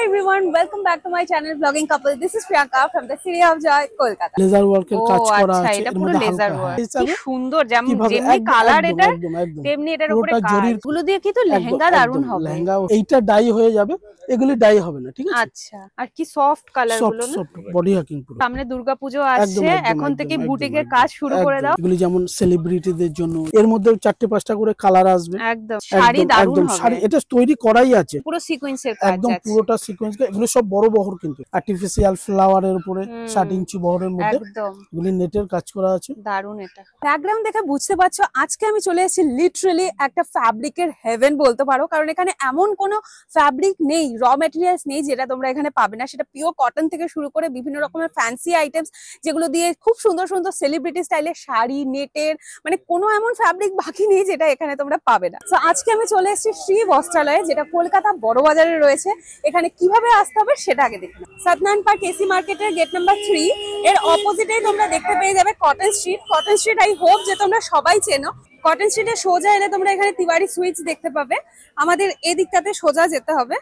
Hi everyone, welcome back to my channel Vlogging Couple. This is Priyanka from the City of Joy, Kolkata. Laser ওয়ার্কের কাজ করা আচ্ছা, আছে এটা এর পুরো মধ্যে লেজার হালকা ওয়ার্ক। হিসাবে কি সুন্দর, কিভাবে যেমনি কালার এটা একদম তেমনি এটার উপরে পুরোটা কাজ। জরির এগুলো দিয়ে কি তো লেহেঙ্গা দারুণ হবে। লেহেঙ্গা এইটা ডাই হয়ে যাবে, এগুলি ডাই হবে না, ঠিক আছে? আচ্ছা, আর কি সফট কালার গুলো না, সফট বডি হাকিং পুরো। সামনে দুর্গাপূজো আসছে, এখন থেকে বুটিকের কাজ শুরু করে দাও। এগুলি যেমন সেলিব্রিটিদের জন্য, এর মধ্যে 4-5টা করে কালার আসবে। একদম শাড়ি দারুণ হবে। শাড়ি এটা তৈরি করাই আছে, পুরো সিকোয়েন্সের কাজ আছে, একদম পুরোটা সিকোয়েন্স। এগুলো সব বড় বহর, কিন্তু আর্টিফিশিয়াল ফ্লাওয়ারের উপরে 60 ইঞ্চি বহরের মধ্যে একদম এগুলি নেটের কাজ করা আছে। দারুণ। এটা ব্যাকগ্রাউন্ড দেখে বুঝতে পারছো আজকে আমি চলে এসেছি লিটারালি একটা ফ্যাব্রিকের হেভেন বলতে পারো, কারণ এখানে এমন কোনো ফ্যাব্রিক নেই, র ম্যাটেরিয়ালস নেই যেটা তোমরা এখানে পাবে না। সেটা পিওর কটন থেকে শুরু করে বিভিন্ন রকমের ফ্যান্সি আইটেমস, যেগুলো দিয়ে খুব সুন্দর সুন্দর সেলিব্রিটি স্টাইলের শাড়ি, নেটের, মানে কোনো এমন ফ্যাব্রিক বাকি নেই যেটা এখানে তোমরা পাবে না। তো আজকে আমি চলে এসেছি শ্রী বস্ত্রালয়ে, যেটা কলকাতা বড় বাজারে রয়েছে। এখানে কিভাবে আসতে হবে সেটা আগে দেখে নাও। সত্যনারায়ণ পার্ক এসি মার্কেটের গেট নাম্বার 3 এর অপোজিটেই তোমরা দেখতে পেয়ে যাবে cotton street. Cotton street I hope যে তোমরা সবাই চেনো। কটন স্ট্রিটে সোজা এলে তোমরা এখানে তিওয়ারি সুইটস দেখতে পাবে। আমাদের এদিকটাতে সোজা যেতে হবে।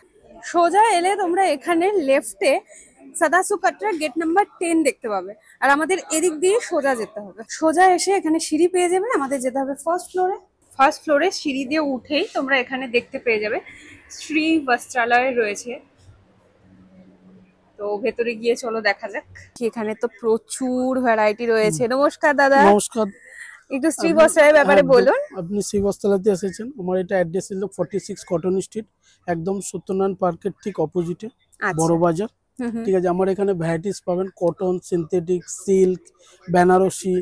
সোজা এলে তোমরা এখানে লেফটে সাদাসু কাটরা গেট নাম্বার 10 দেখতে পাবে, আর আমাদের এদিক দিয়ে সোজা যেতে হবে। সোজা এসে এখানে সিঁড়ি পেয়ে যাবে, আমাদের যেতে হবে ফার্স্ট ফ্লোরে। ফার্স্ট ফ্লোরে সিঁড়ি দিয়ে উঠেই তোমরা এখানে দেখতে পেয়ে যাবে শ্রী বস্ত্রালয় রয়েছে। তো ভেতরে গিয়ে চলো দেখা যাক। এখানে তো প্রচুর ভ্যারাইটি রয়েছে। নমস্কার দাদা। নমস্কার। একটু শ্রী বস্ত্রালয়ের ব্যাপারে বলুন। আপনি শ্রী বস্ত্রালয়তে এসেছেন। আমার এটা অ্যাড্রেস হলো 46 কটন স্ট্রিট, একদম সত্যনারায়ণ পার্কের ঠিক অপোজিটে, বড় বাজার। ঠিক আছে, আমার এখানে ভ্যারাইটিস পাবেন, কটন, সিনথেটিক, সিল্ক, বেনারসি,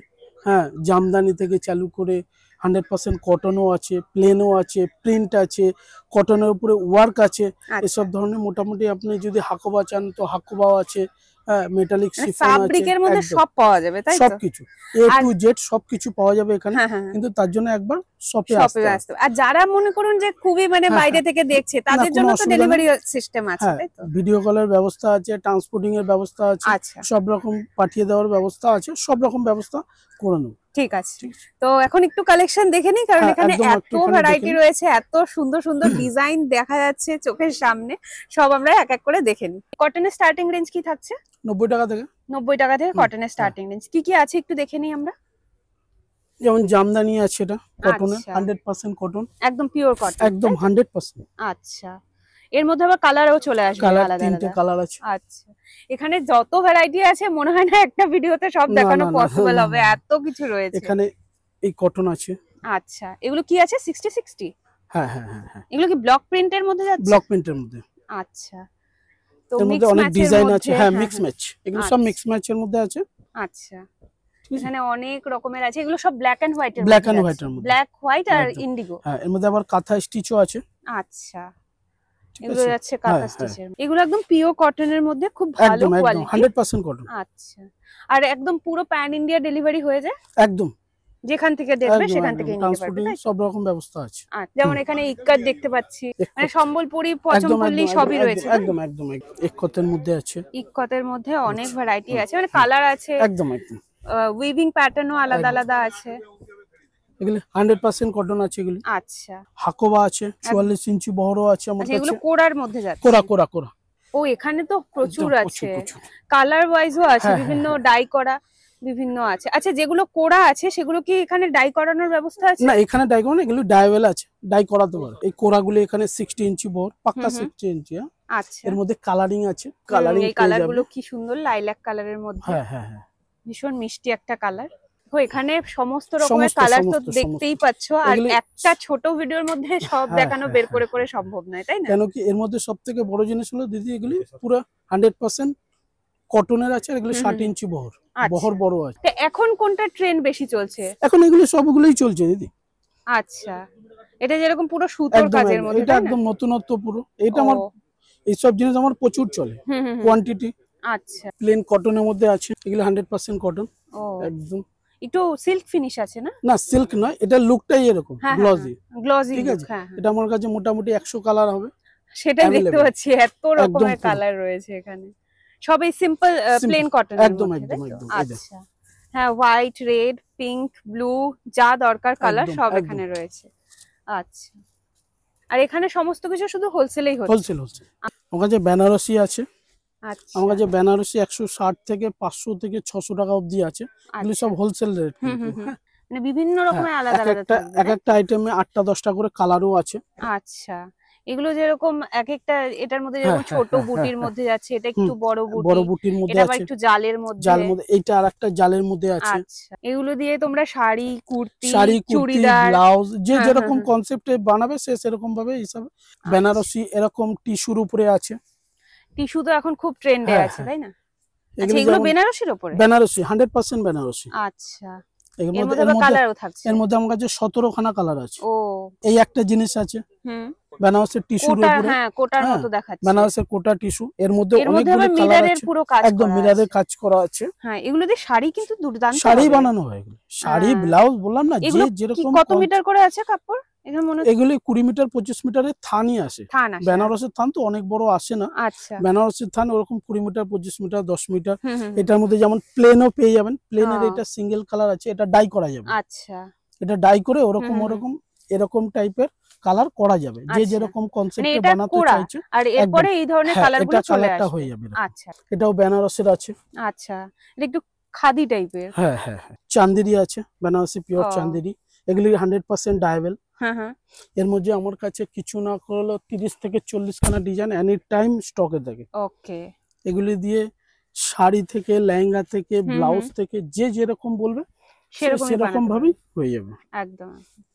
হ্যাঁ, জামদানি থেকে চালু করে 100% কটনও আছে, প্লেনও আছে, প্রিন্ট আছে, কটনের উপরে ওয়ার্ক আছে। এসব ধরনের মোটামুটি আপনি যদি হাকোবা চান তো হাকোবাও আছে, হ্যাঁ, মেটালিক শিফন আছে, ফ্যাব্রিকের মধ্যে সব পাওয়া যাবে, তাই তো? সবকিছু A to Z সবকিছু পাওয়া যাবে এখানে, কিন্তু তার জন্য একবার শপে আসতে হবে। আর যারা মনে করুন যে খুবই মানে বাইরে থেকে দেখছে, তাদের জন্য তো ডেলিভারি সিস্টেম আছে, তাই তো? ভিডিও কলের ব্যবস্থা আছে, ট্রান্সপোর্টিং এর ব্যবস্থা আছে, সব রকম পাঠিয়ে দেওয়ার ব্যবস্থা আছে, সব রকম ব্যবস্থা করে নেব। ঠিক আছে, তো এখন একটু কালেকশন দেখে নিই, কারণ এখানে এত ভ্যারাইটি রয়েছে, এত সুন্দর সুন্দর ডিজাইন দেখা যাচ্ছে চোখের সামনে। সব আমরা এক এক করে দেখে নিই। কটনের স্টার্টিং রেঞ্জ কি থাকছে? 90 টাকা থেকে। 90 টাকা থেকে কটনের স্টার্টিং রেঞ্জ। কি কি আছে একটু দেখে নিই আমরা। যেমন জামদানি আছে, এটা কটনের 100% কটন, একদম পিওর কটন, একদম 100%। আচ্ছা, এর মধ্যে আবার কালারও চলে আসবে, আলাদা তিনটে কালার আছে। আচ্ছা, এখানে যত ভ্যারাইটি আছে মনে হয় না একটা ভিডিওতে সব দেখানো পসিবল হবে, এত কিছু রয়েছে। এখানে এই কটন আছে। আচ্ছা, এগুলো কি আছে? 60-60? হ্যাঁ হ্যাঁ হ্যাঁ। এগুলো কি ব্লক প্রিন্টের মধ্যে যাচ্ছে? ব্লক প্রিন্টের মধ্যে। আচ্ছা, তো এর মধ্যে অনেক ডিজাইন আছে। হ্যাঁ, মিক্স ম্যাচ, এগুলো সব মিক্স ম্যাচের মধ্যে আছে। আচ্ছা, এখানে অনেক রকমের আছে। এগুলো সব ব্ল্যাক এন্ড হোয়াইট এর মধ্যে। ব্ল্যাক এন্ড হোয়াইটের মধ্যে, ব্ল্যাক, হোয়াইট আর ইন্ডিগো। হ্যাঁ, এর মধ্যে আবার কাঁথা স্টিচও আছে। আচ্ছা, এগুলো যাচ্ছে কাঁথা স্টিচের। এগুলো একদম পিওর কটনের মধ্যে, খুব ভালো কোয়ালিটি, 100% কটন। আচ্ছা, আর একদম পুরো প্যান ইন্ডিয়া ডেলিভারি হয়ে যায়? একদম, যেখান থেকে দেখবে সেখান থেকে নিতে পারবে, সব রকম ব্যবস্থা আছে। যেমন এখানে ইক্কাত দেখতে পাচ্ছি, মানে সম্বলপুরি, পচমপল্লী সবই রয়েছে। একদম একদম ইক্কতের মধ্যে আছে। ইক্কতের মধ্যে অনেক ভ্যারাইটি আছে, মানে কালার আছে, একদম একদম উইভিং প্যাটার্নও আলাদা আলাদা আছে। এগুলো 100% কটন আছে এগুলো। আচ্ছা, হাকোবা আছে, 44 ইঞ্চি বহরও আছে আমার কাছে। এগুলো কোরার মধ্যে যাচ্ছে? কোরা। ও, এখানে তো প্রচুর আছে, কালার ওয়াইজও আছে, বিভিন্ন ডাই করা বিভিন্ন আছে। আচ্ছা, যেগুলো কোরা আছে সেগুলো কি এখানে ডাই করানোর ব্যবস্থা আছে? না, এখানে ডাই করানো, এগুলো ডাইওয়েল আছে, ডাই করাতে পারে। এই কোরাগুলো এখানে 60 ইঞ্চি বহর, পাক্কা 60 ইঞ্চি। আচ্ছা, এর মধ্যে কালারিং আছে, কালারিং এই কালারগুলো কি সুন্দর, লাইলাক কালারের মধ্যে। হ্যাঁ হ্যাঁ হ্যাঁ, ভীষণ মিষ্টি একটা কালার। তো এখানে সমস্ত রকমের কালার তো দেখতেই পাচ্ছো, আর একটা ছোট ভিডিওর মধ্যে সব দেখানো বের করে করে সম্ভব নয়, তাই না? কেন কি এর মধ্যে সবথেকে বড় জিনিস হলো দিদি, এগুলি পুরো 100% কটনের আছে, এগুলো 60 ইঞ্চি বহর, বহর বড় আছে। এখন কোনটা ট্রেন্ড বেশি চলছে? এখন এগুলো সবগুলোই চলছে দিদি। আচ্ছা, এটা যেরকম পুরো সুতোর কাজের মধ্যে, এটা একদম নতুনত্ব পুরো। এটা আমার এইসব জিনিস আমার প্রচুর চলে, কোয়ান্টিটি। আচ্ছা, প্লেন কটনের মধ্যে আছে, এগুলো 100% কটন, একদম। একটু সিল্ক ফিনিশ আছে না? না, সিল্ক নয়, এটা লুকটাই এরকম গ্লজি, ঠিক আছে। এটা আমার কাছে মোটামুটি 100 কালার হবে। সেটাই দেখতে পাচ্ছি, এত রকমের কালার রয়েছে এখানে, সবই সিম্পল প্লেন কটন। একদম একদম একদম। আচ্ছা, হ্যাঁ, হোয়াইট, রেড, পিঙ্ক, ব্লু, যা দরকার কালার সব এখানে রয়েছে। আচ্ছা, আর এখানে সমস্ত কিছু শুধু হোলসেলেই হচ্ছে? হোলসেল। আমার কাছে বেনারসি আছে, আচ্ছা আমার কাছে বেনারসি 160 থেকে 500 থেকে 600 টাকা অবধি আছে। এগুলো সব হোলসেল রেট কিন্তু। হ্যাঁ মানে বিভিন্ন হ্যাঁ, রকমের আলাদা আলাদা থাকবে, এক একটা আইটেমে 8টা 10টা করে কালারও আছে। আচ্ছা এগুলো যেরকম এক একটা, এটার মধ্যে হ্যাঁ যেরকম হ্যাঁ ছোট হ্যাঁ হ্যাঁ বুটির হ্যাঁ। মধ্যে যাচ্ছে, এটা একটু বড় বড় বুটি, বুটির মধ্যে এটা আবার আছে, একটু জালের মধ্যে। জাল মধ্যে, এইটা আরেকটা জালের মধ্যে আছে। আচ্ছা এগুলো দিয়ে তোমরা শাড়ি, কুর্তি, শাড়ি, কুর্তি, চুড়িদার, ব্লাউজ যে হ্যাঁ হ্যাঁ যেরকম হ্যাঁ। কনসেপ্টে বানাবে সে সেরকম ভাবে এইসব। বেনারসি এরকম টিস্যুর উপরে আছে। টিস্যু তো এখন খুব ট্রেন্ডে হ্যাঁ আছে, হ্যাঁ, তাই না? আচ্ছা এগুলো এগুলো যেমন বেনারসির উপরে? বেনারসি 100% বেনারসি। আচ্ছা এর এর মধ্যে মধ্যে আবার কালারও থাকছে? এর মধ্যে আমার কাছে 17খানা কালার আছে। ও এই একটা জিনিস আছে হুম, বেনারসের টিস্যুর কোটা, উপরে। হ্যাঁ কোটার হ্যাঁ, মতো দেখাচ্ছে। বেনারসের কোটা টিস্যু, এর মধ্যে এর মধ্যে অনেকগুলো আবার কালার মিররের আছে। পুরো কাজ একদম করা মিররের আছে। কাজ করা আছে। হ্যাঁ এগুলো দিয়ে শাড়ি কিন্তু দুর্দান্ত শাড়ি হবে। বানানো হয় এগুলো, শাড়ি হ্যাঁ। ব্লাউজ বললাম না, যে এগুলো কি যেরকম কত মিটার করে আছে কাপড় এখানে মনে হচ্ছে? এগুলি 20 মিটার 25 মিটারের থানই আসে। থান আসে? বেনারসের থান তো অনেক বড় আসে না। আচ্ছা বেনারসের থান ওরকম 20 মিটার 25 মিটার 10 মিটার। হুম হুম হুম। এটার মধ্যে যেমন প্লেনও পেয়ে যাবেন, প্লেনের ও। এটা সিঙ্গেল কালার আছে, এটা ডাই করা যাবে। আচ্ছা এটা ডাই করে ওরকম হুম হুম। ওরকম এরকম টাইপের কালার করা যাবে, যে আচ্ছা। যেরকম মানে কনসেপ্টে এটা বানাতে কোড়া চাইছে। আর এরপরে এই ধরনের হ্যাঁ, কালারগুলো এটা চলে কালারটা আসবে। হয়ে যাবে এরকম। আচ্ছা এটাও বেনারসের আছে। আচ্ছা এটা একটু খাদি টাইপের। হ্যাঁ হ্যাঁ হ্যাঁ, চান্দেরি আছে, বেনারসি পিওর ও। চান্দেরি। এগুলি 100% ডায়াবেল। হ্যাঁ হ্যাঁ এর মধ্যে আমার কাছে কিছু না করলেও 30 থেকে 40 খানা ডিজাইন এনি টাইম স্টকে থাকে। ওকে এগুলি দিয়ে শাড়ি থেকে, লেহেঙ্গা থেকে, ব্লাউজ থেকে যে যেরকম বলবে সেরকম ভাবেই হয়ে যাবে। একদম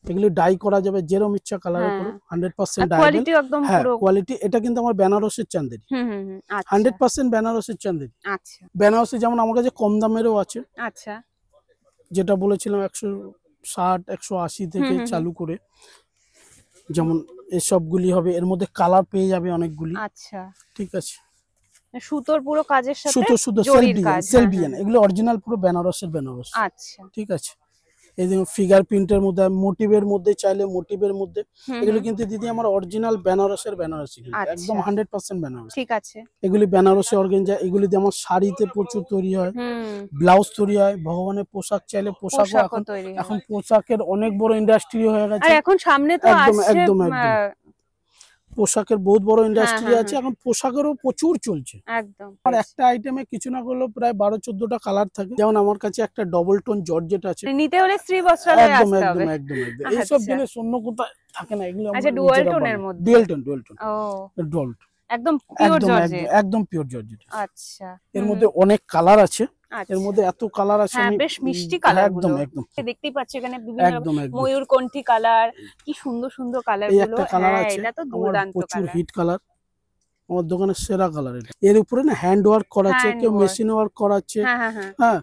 এগুলি ডাই করা যাবে যেরকম ইচ্ছা কালারে হ্যাঁ। করো। 100% ডায়াবেল। কোয়ালিটি একদম হ্যাঁ, পুরো। কোয়ালিটি এটা কিন্তু আমার বেনারসের চান্দেরি। হুম হুম হুম। আচ্ছা 100% বেনারসের চান্দেরি। আচ্ছা বেনারসি যেমন আমার কাছে কম দামেরও আছে, আচ্ছা যেটা বলেছিলাম 160 180 থেকে হুম। চালু করে, যেমন এসবগুলি হবে। এর মধ্যে কালার পেয়ে যাবে অনেকগুলি। আচ্ছা ঠিক আছে, সুতোর পুরো কাজের সাথে সুতো সেলফ জরির ডিজাইন, কাজ। সেলফ হ্যাঁ, ডিজাইন, হ্যাঁ। এগুলো অরিজিনাল পুরো বেনারসের বেনারস। আচ্ছা ঠিক আছে, এই যে ফিগার প্রিন্টের মধ্যে, মোটিভের মধ্যে চাইলে মোটিভের মধ্যে, হুম এগুলো হুম। কিন্তু দিদি আমার অরিজিনাল বেনারসের বেনারসি, কিন্তু আচ্ছা। একদম 100% বেনারস। ঠিক আছে এগুলি বেনারসি অর্গানজা, এগুলি দিয়ে আমার শাড়িতে প্রচুর তৈরি হয়, হুম। ব্লাউজ তৈরি হয়, ভগবানের পোশাক চাইলে পোশাকও পোশাকও এখন তৈরি হয়। এখন পোশাকের অনেক বড় ইন্ডাস্ট্রি হয়ে আর গেছে। এখন সামনে তো একদম আসছে একদম একদম পোশাকের বহুত বড় ইন্ডাস্ট্রি হ্যাঁ, আছে হ্যাঁ। এখন, পোশাকেরও প্রচুর চলছে। একদম আর একটা আইটেমে কিছু না করলেও প্রায় 12-14টা কালার থাকে। যেমন আমার কাছে একটা ডবল টোন জর্জেট আছে, নিতে হলে স্ত্রী বস্ত্রালয়ে একদম আসতে একদম হবে। একদম একদম এইসব আচ্ছা। জিনিস অন্য কোথায় থাকে না, এগুলো আচ্ছা আমরা ডুয়াল নিজেরা টোনের বানাই। মধ্যে। ডুয়াল টোন ও ডুয়াল একদম পিওর একদম জর্জেট। একদম পিওর জর্জেট। আচ্ছা এর মধ্যে অনেক কালার আছে, আচ্ছা। এর মধ্যে এত কালার আছে হ্যাঁ আমি বেশ মিষ্টি কালার একদম গুলো একদম দেখতেই পাচ্ছি এখানে, বিভিন্ন একদম একদম ময়ূরকণ্ঠী কালার, কি সুন্দর সুন্দর কালার এই গুলো। একটা কালার হ্যাঁ আছে এটা তো আমার দুর্দান্ত প্রচুর কালার। হিট কালার, আমার দোকানের সেরা কালার এটা। এর উপরে না হ্যান্ড ওয়ার্ক করা আছে, Hand কেউ work। মেশিন ওয়ার্ক করাচ্ছে। হ্যাঁ হ্যাঁ হ্যাঁ হ্যাঁ,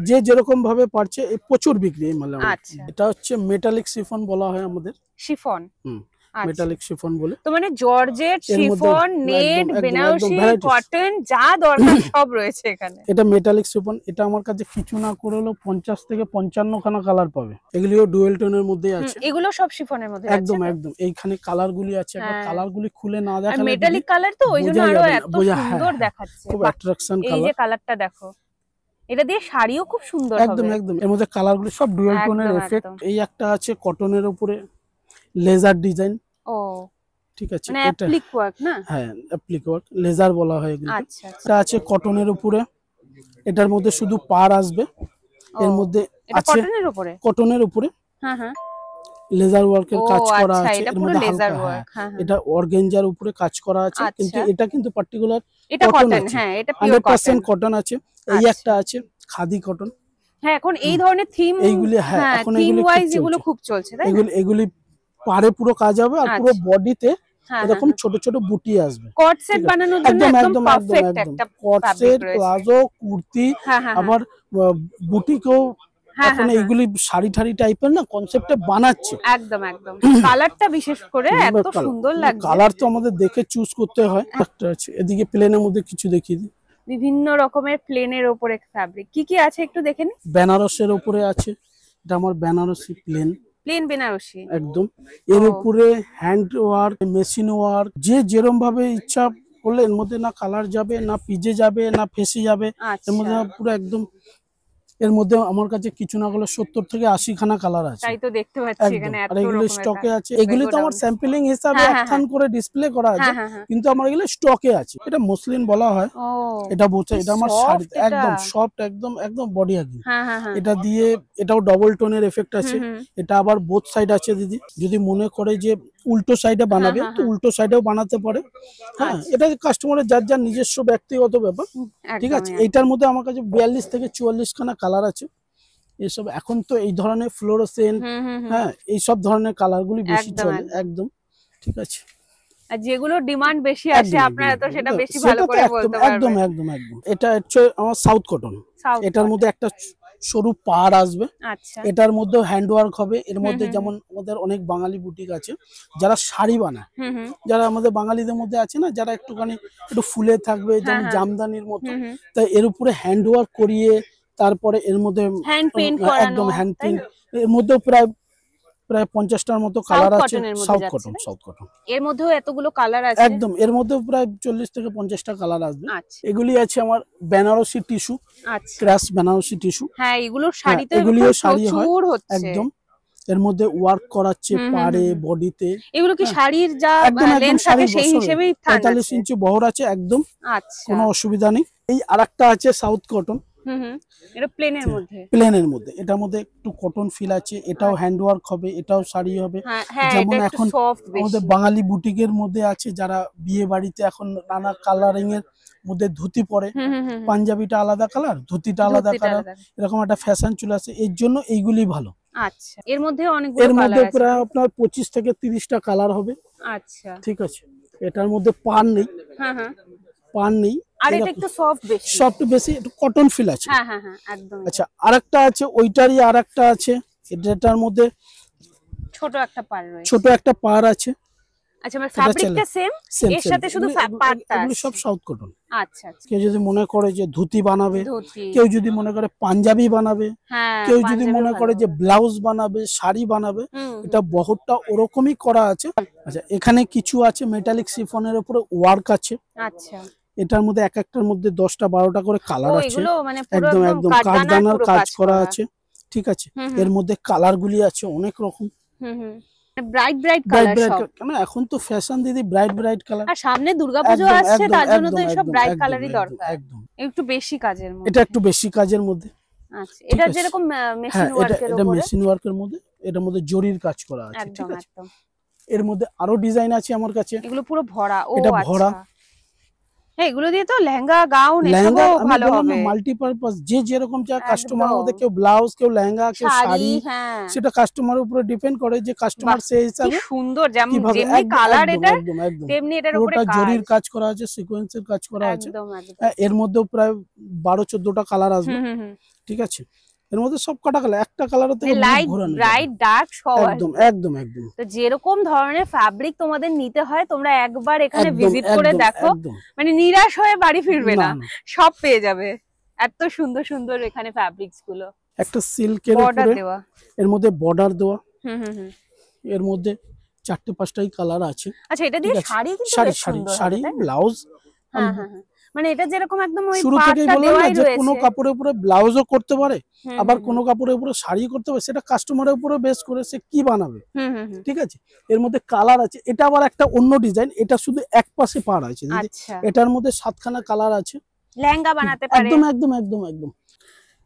যে যেরকম ভাবে পারছে, এই প্রচুর বিক্রি এই মালে আমার। আচ্ছা। এটা হচ্ছে মেটালিক শিফন বলা হয় আমাদের। শিফন। হুম, আচ্ছা। মেটালিক শিফন বলে। তো মানে জর্জেট, এর মধ্যে শিফন, নেট, একদম বেনারসি, varieties। কটন যা দরকার সব রয়েছে এখানে। এটা মেটালিক শিফন, এটা আমার কাছে কিছু না করে হলো 50 থেকে 55 খানা কালার পাবে। এগুলিও ডুয়েল টোনের মধ্যে আছে। এগুলো সব শিফনের মধ্যে আছে একদম তো? একদম এইখানে কালার গুলি আছে, একবার হ্যাঁ। কালার গুলি খুলে না আর দেখালে মেটালিক কালার তো ওই জন্য বোঝা আরো যাবে না, এত বোঝা, সুন্দর হ্যাঁ, দেখাচ্ছে। খুব বাহ, অ্যাট্রাকশন এই যে কালার। কালারটা দেখো, এটা দিয়ে শাড়িও খুব সুন্দর একদম হবে। একদম এর মধ্যে কালার গুলি সব ডুয়েল টোনের একদম এফেক্ট। একদম। এই একটা আছে কটনের উপরে লেজার ডিজাইন। ও ঠিক আছে, মানে এটা অ্যাপ্লিক ওয়ার্ক না? হ্যাঁ অ্যাপ্লিক ওয়ার্ক, লেজার বলা হয় এগুলো। আচ্ছা আচ্ছা। এটা আছে কটনের উপরে, এটার মধ্যে শুধু পার আসবে। এর মধ্যে এটা আছে কটনের উপরে? কটনের উপরে হ্যাঁ হ্যাঁ। লেজার ওয়ার্কের ও কাজ করা আচ্ছা, আছে। এটা এর পুরো মধ্যে লেজার হালকা, হ্যাঁ, ওয়ার্ক। হ্যাঁ হ্যাঁ। এটা অর্গানজার উপরে কাজ করা আছে, কিন্তু আচ্ছা। এটা কিন্তু পার্টিকুলার এটা কটন কটন, আছে, হ্যাঁ এটা পিওর কটন। 100% কটন আছে। এই আচ্ছা। একটা আছে খাদি কটন। হ্যাঁ এখন এই ধরনের থিম, এইগুলি, হ্যাঁ, হ্যাঁ এখন থিম এগুলি খুব ওয়াইজ এগুলো চলছে। খুব চলছে তাই না? এগুলি পারে পুরো কাজ হবে, আর পুরো আচ্ছা। বডিতে হ্যাঁ এরকম হ্যাঁ। ছোট ছোট বুটি আসবে। কট সেট ঠিক আছে, বানানোর জন্য একদম একদম একদম একদম পারফেক্ট একদম একটা কট ফ্যাব্রিক সেট, রয়েছে। প্লাজো, কুর্তি, হ্যাঁ হ্যাঁ আবার বুটিকেও হ্যাঁ এখন হ্যাঁ। এইগুলি শাড়ি ঠাড়ি টাইপের না কনসেপ্টে বানাচ্ছে। একদম একদম। কালারটা বিশেষ করে এত সুন্দর লাগছে। কালার তো আমাদের দেখে চুজ করতে হয়। একটা আছে এদিকে প্লেনের মধ্যে কিছু দেখিয়ে দিই। বিভিন্ন রকমের প্লেনের ওপরে ফ্যাব্রিক কি কি আছে একটু দেখে নি। বেনারসের উপরে আছে, এটা আমার বেনারসি প্লেন, প্লেন বেনারসি একদম। এর উপরে হ্যান্ড ওয়ার্ক, মেশিন ওয়ার্ক, যে যেরকম ভাবে ইচ্ছা করলে এর মধ্যে না কালার যাবে, না পিজে যাবে, না ফেসে যাবে। এর মধ্যে আচ্ছা। পুরো একদম এর মধ্যে আমার কাছে কিছু না হলে 70 থেকে 80 খানা কালার আছে। তাই তো দেখতে পাচ্ছি এখানে এত আর এগুলো রকমের স্টকে আছে। এগুলি তো আমার স্যাম্পলিং হিসাবে একখান করে ডিসপ্লে করা আছে, কিন্তু আমার এগুলো স্টকে আছে। এটা মসলিন বলা হয়। এটা বোঝা, এটা আমার শাড়ি একদম সফট, একদম একদম বডি হাগিং। এটা দিয়ে এটাও ডবল টোনের এফেক্ট আছে। এটা আবার বোথ সাইড আছে দিদি, যদি মনে করে যে উল্টো সাইডে বানাবে তো উল্টো সাইডেও বানাতে পারে। হ্যাঁ, এটা কাস্টমারের যার যার নিজস্ব ব্যক্তিগত ব্যাপার। ঠিক আছে, এইটার মধ্যে আমার কাছে 42 থেকে 44 খানা কালার আছে। এসব এখন তো এই ধরনের ফ্লোরোসেন্ট, হ্যাঁ, এইসব ধরনের কালার গুলি বেশি চলে একদম। ঠিক আছে, আর যেগুলো ডিমান্ড বেশি আছে আপনারা তো সেটা বেশি ভালো করে বলতে পারবেন। একদম একদম একদম। এটা হচ্ছে আমার সাউথ কটন। এটার মধ্যে একটা সরু পাড় আসবে। আচ্ছা, এটার মধ্যে হ্যান্ডওয়ার্ক হবে। এর মধ্যে যেমন আমাদের অনেক বাঙালি বুটিক আছে যারা শাড়ি বানায়, যারা আমাদের বাঙালিদের মধ্যে আছে না, যারা একটুখানি একটু ফুলে থাকবে যেমন জামদানির মতো, তাই এর উপরে হ্যান্ডওয়ার্ক করিয়ে তারপরে এর মধ্যে হ্যান্ড পেইন্ট করানো, একদম হ্যান্ড পেইন্ট। এর মধ্যে প্রায় 50টার মতো কালার আছে। South cotton, south cotton. এর মধ্যেও এতগুলো কালার আছে একদম। এর মধ্যে প্রায় 40 থেকে 50টা কালার আসবে। এগুলি আছে আমার Banarasi tissue, crush Banarasi tissue. হ্যাঁ, এগুলো শাড়িতে এগুলিও শাড়ি হয় একদম। এর মধ্যে ওয়ার্ক করাচ্ছে পাড়ে, বডিতে। এগুলো কি শাড়ির যা লেন্থ থাকে সেই হিসেবেই 45 ইঞ্চি বহর আছে একদম। আচ্ছা, কোনো অসুবিধা নেই। এই আরেকটা আছে সাউথ কটন। এটা প্লেনের মধ্যে, প্লেনের মধ্যে। এটার মধ্যে একটু কটন ফিল আছে। এটাও হ্যান্ডওয়ার্ক হবে, এটাও শাড়ি হবে। যেমন এখন আমাদের বাঙালি বুটিকের মধ্যে আছে যারা বিয়ে বাড়িতে এখন নানা কালারিং এর মধ্যে ধুতি পরে, পাঞ্জাবিটা আলাদা কালার, ধুতিটা আলাদা কালার, এরকম একটা ফ্যাশন চলে আসে। এর জন্য এইগুলি ভালো। আচ্ছা, এর মধ্যে অনেকগুলো এর মধ্যে প্রায় আপনার 25 থেকে 30টা কালার হবে। আচ্ছা, ঠিক আছে। এটার মধ্যে পান নেই, পান নেই। আর এটা একটু সফট বেশি, সফট বেশি, একটু কটন ফিল আছে। হ্যাঁ একদম। আচ্ছা, আরেকটা আছে, ওইটারই আরেকটা আছে। এটার মধ্যে ছোট একটা পাড় রয়েছে, ছোট একটা পাড় আছে। আচ্ছা, মানে ফ্যাব্রিকটা সেম, এর সাথে শুধু পাড়টা আছে। এগুলো সব সাউথ কটন। আচ্ছা আচ্ছা। কেউ যদি মনে করে যে ধুতি বানাবে, কেউ যদি মনে করে পাঞ্জাবি বানাবে, কেউ যদি মনে করে যে ব্লাউজ বানাবে, শাড়ি বানাবে, এটা বহরটা ওরকমই করা আছে। আচ্ছা, এখানে কিছু আছে মেটালিক শিফনের উপরে ওয়ার্ক আছে। আচ্ছা, এটার মধ্যে এক একটার মধ্যে 10টা 12টা করে কালার আছে। একদম একদম কাঠদানার কাজ করা আছে। ঠিক আছে, এর মধ্যে কালার গুলি আছে অনেক রকম। ব্রাইট ব্রাইট কালার সব। মানে এখন তো ফ্যাশন দিদি, ব্রাইট ব্রাইট কালার। আর সামনে দুর্গাপূজা আসছে, তার জন্য তো এসব ব্রাইট কালারই দরকার। একদম, একটু বেশি কাজের মধ্যে। এটা একটু বেশি কাজের মধ্যে। আচ্ছা, এটা যেরকম মেশিন ওয়ার্কের উপরে, এটা মেশিন ওয়ার্কের মধ্যে, এটার মধ্যে জরির কাজ করা আছে। ঠিক আছে, এর মধ্যে আরো ডিজাইন আছে আমার কাছে। এগুলো পুরো ভরা। ও এটা ভরা। হ্যাঁ, এগুলো দিয়ে তো লেহেঙ্গা, গাউন এসবও ভালো হবে। মাল্টিপারপাস, যে যেরকম চা কাস্টমার মধ্যে, কেউ ব্লাউজ, কেউ লেহেঙ্গা, কেউ শাড়ি, সেটা কাস্টমারের উপরে ডিপেন্ড করে যে কাস্টমার সেই হিসাবে। সুন্দর, যেমনি কালার এটা তেমনি এটার উপরে কাজ, জরির কাজ করা আছে, সিকোয়েন্সের কাজ করা আছে। এর মধ্যেও প্রায় 12-14টা কালার আসবে। ঠিক আছে, এর মধ্যে সব কটা কালার, একটা কালার থেকে লাইট, ব্রাইট, ডার্ক সব একদম একদম একদম। তো যেরকম ধরনের ফ্যাব্রিক তোমাদের নিতে হয়, তোমরা একবার এখানে ভিজিট করে দেখো, মানে নিরাশ হয়ে বাড়ি ফিরবে না, সব পেয়ে যাবে। এত সুন্দর সুন্দর এখানে ফ্যাব্রিক্স গুলো। একটা সিল্কের উপরে এর মধ্যে বর্ডার দেওয়া। এর মধ্যে 4-5টাই কালার আছে। আচ্ছা, এটা দিয়ে শাড়ি কিন্তু বেশ সুন্দর, শাড়ি, ব্লাউজ। মানে এটা যেরকম একদম ওই শুরু থেকেই বললাম না যে কোনো কাপড়ের উপরে ব্লাউজও করতে পারে, আবার কোনো কাপড়ের উপরে শাড়ি করতে পারে, সেটা কাস্টমারের উপরে বেস করে সে কি বানাবে। ঠিক আছে, এর মধ্যে কালার আছে। এটা আবার একটা অন্য ডিজাইন, এটা শুধু এক পাশে পাড় আছে। এটার মধ্যে 7খানা কালার আছে। লেহেঙ্গা বানাতে পারে একদম একদম একদম একদম।